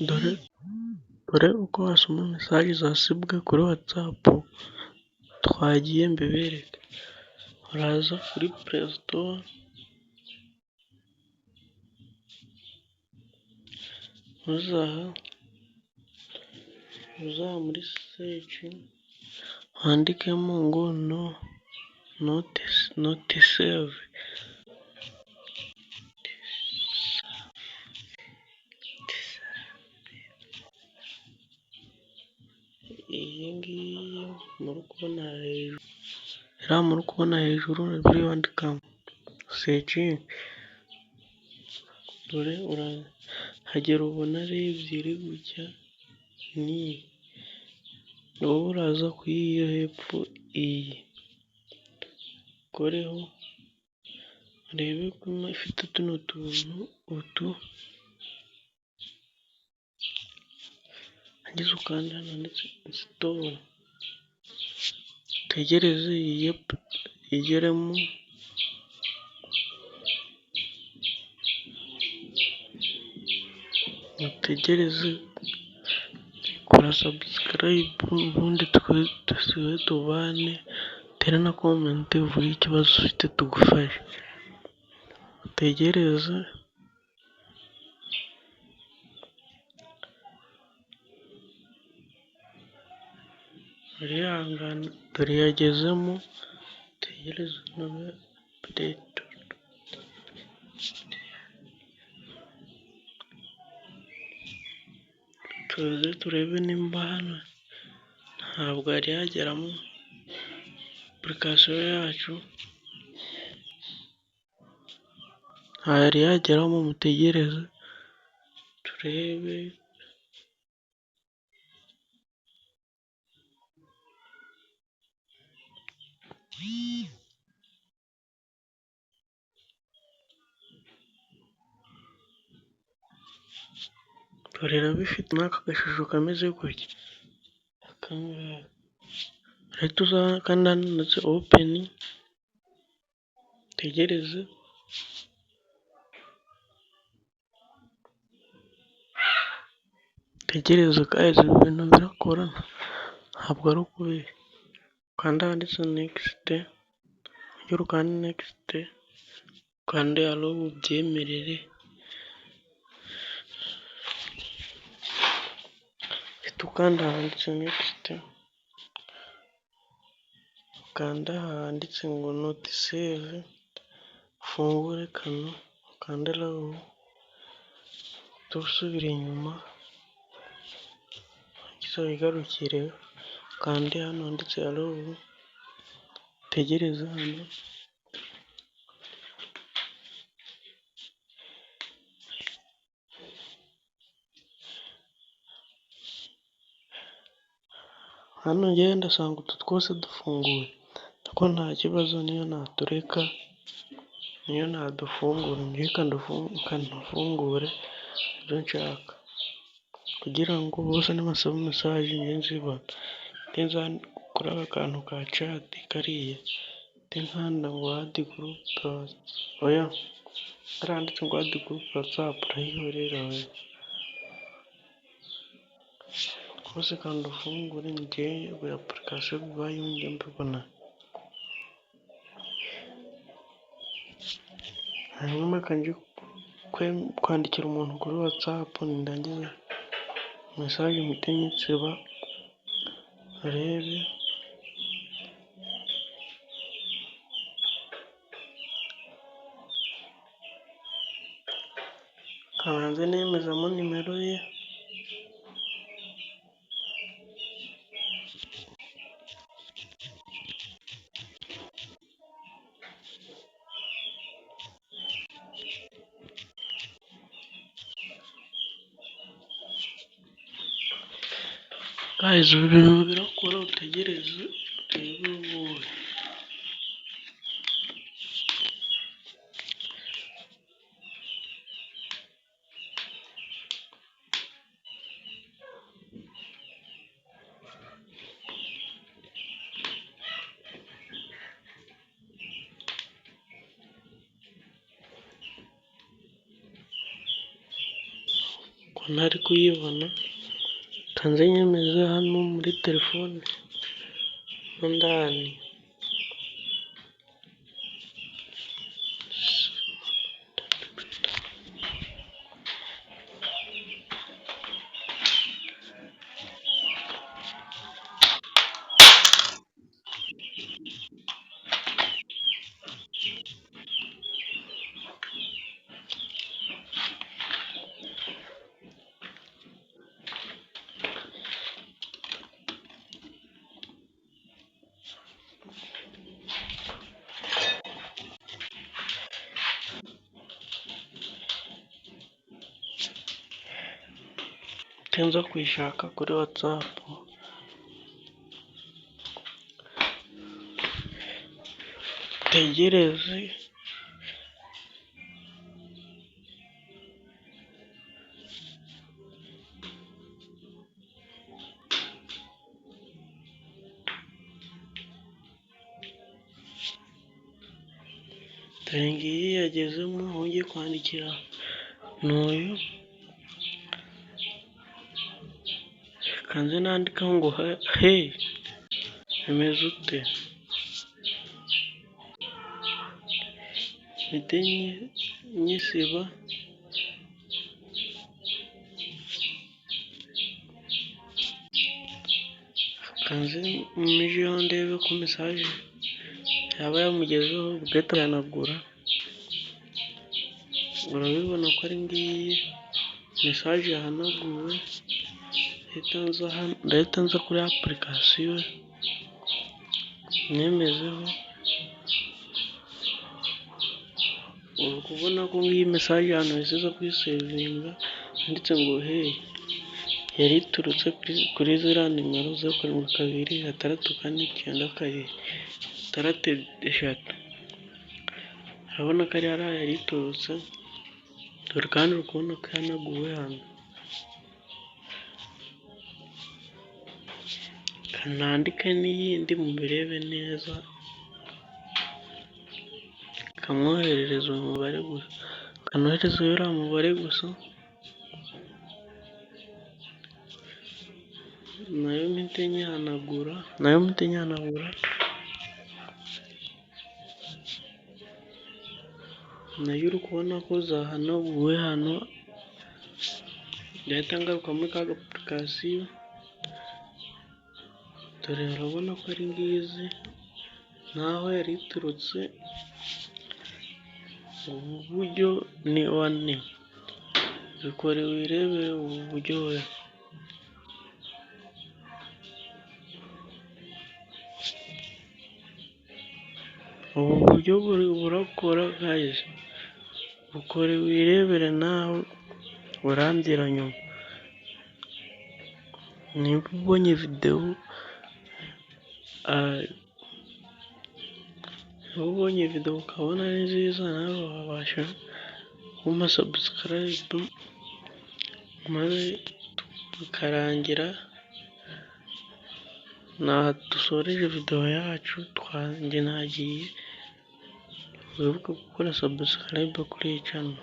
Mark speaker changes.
Speaker 1: Dore uko wasoma mesaje zasibwe kuri watsapu, twagiye mbibereke. Uraza kuri Play Store, uza muri search, wandikemo ngo no not save. Iyi ngiyi muri kubona hejuru biri wandika searching. Dore urahagera ubona ari ebyiri gutya, ni wowe uraza kuyiyo hepfo, iyi koreho urebe ko ifite tuno tuntu utu, ageze ukanda hano handitse install, utegereze igeremo, utegereze kora subscribe, ubundi tubane, tere na comment uvuge ikibazo ufite tugufashe, utegereze. Urihangana, dore yagezemo, utegereze nawe update. Tuze turebe nimba hano ntabwo yari yageramo application yacu, ntayari yageramo, mutegereze turebe. Dore irabifite n'aka gashusho kameze gutya, akangaka urahita uza kandi handitse open, utegereze. Guys, ibi bintu birakora, ntabwo ari ukubeshya. Ukanda handitse next, ugera ukanda next, ukande allow ubyemerere, ukanda handitse next, ukanda handitse ngo not save, ufungure kano, ukande allow, usubire inyuma, wigarukire, ukande hano handitse allow, utegereze hano. Hano njyewe ndasanga utu twose dufunguye, ariko nta kibazo niyo natureka, niyo nadufungura, njyewe kanafungure ibyo nshaka, kugira ngo bose nibasaba message njye nzibona. Neza kuri aka kantu ka chat kariya, nkanda ngo add group, oya haranditse ngo add group WhatsApp, urayihorera we kose kandi ufungure. Njyewe buri application bibaye njye mbibona, hanyuma kanje kwandikira umuntu kuri WhatsApp, nindangiza message mpite nyisiba, arebe. Kabanze nemezamo nimero ye, guys, ibi bintu birakora, utegereze urebe wowe. ntari kuyibona, kanze nyemeze hano muri telefone mo ndani. Nza kuyishaka kuri WhatsApp, tegereze dore ngiyi yagezemo, aho ugiye kwandikira n'uyu, kanze nandikaho ngo he bimeze ute, mpite nyisiba, kanze mijeho ndebe ko mesaje yaba yamugezeho, bugahita yanagura. Urabibona ko ari ngiyi mesaje yahanaguwe. Ndahita nza kuri application nyemezeho, uri kubona ko ngiyi mesaje ahantu hahise zo kuyisevinga, handitse ngo hey, yari iturutse kuri ziriya nimero 07264996. urabona ko ari hariya yari iturutse, dore kandi uri kubona ko yahanaguwe hano. Kanandike n'iyindi mubirebe neza, kamwoherereza uwo mubare gusa, kanohereza uriya mubare gusa, nayo mpite nyihanagura, nayo uri kubona ko zahanaguwe hano. Ndahita ngaruka muri ka application, dore urabona ko ari ngizi naho yari iturutse. Ubu buryo ni one, bikore wirebere ubu buryo we. Ubu buryo burakora guys, bukore wirebere nawe urambwira nyuma. Niba ubonye video ukabona ari nziza, nawe wabasha kuma subscribe, maze bikarangira naha dusoreje video yacu. Njye nagiye, wibuke gukora subscribe kuri iyi channel.